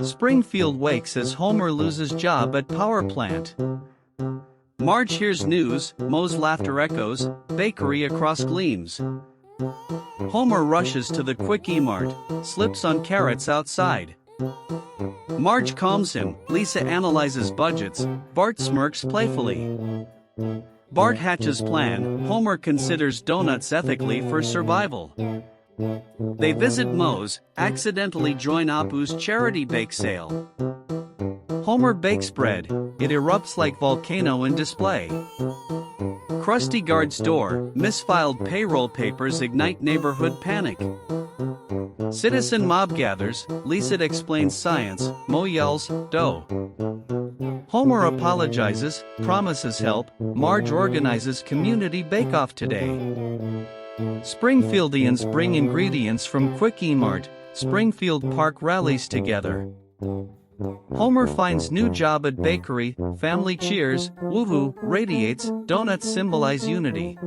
Springfield wakes as Homer loses job at power plant. Marge hears news, Moe's laughter echoes, bakery across gleams. Homer rushes to the Kwik-E-Mart, slips on carrots outside. Marge calms him, Lisa analyzes budgets, Bart smirks playfully. Bart hatches plan, Homer considers donuts ethically for survival. They visit Moe's, accidentally join Apu's charity bake sale. Homer bakes bread, it erupts like volcano in display. Crusty guards door, misfiled payroll papers ignite neighborhood panic. Citizen mob gathers, Lisa explains science, Moe yells, dough. Homer apologizes, promises help, Marge organizes community bake-off today. Springfieldians bring ingredients from Kwik-E-Mart, Springfield Park rallies together. Homer finds new job at bakery, family cheers, woohoo, radiates, donuts symbolize unity.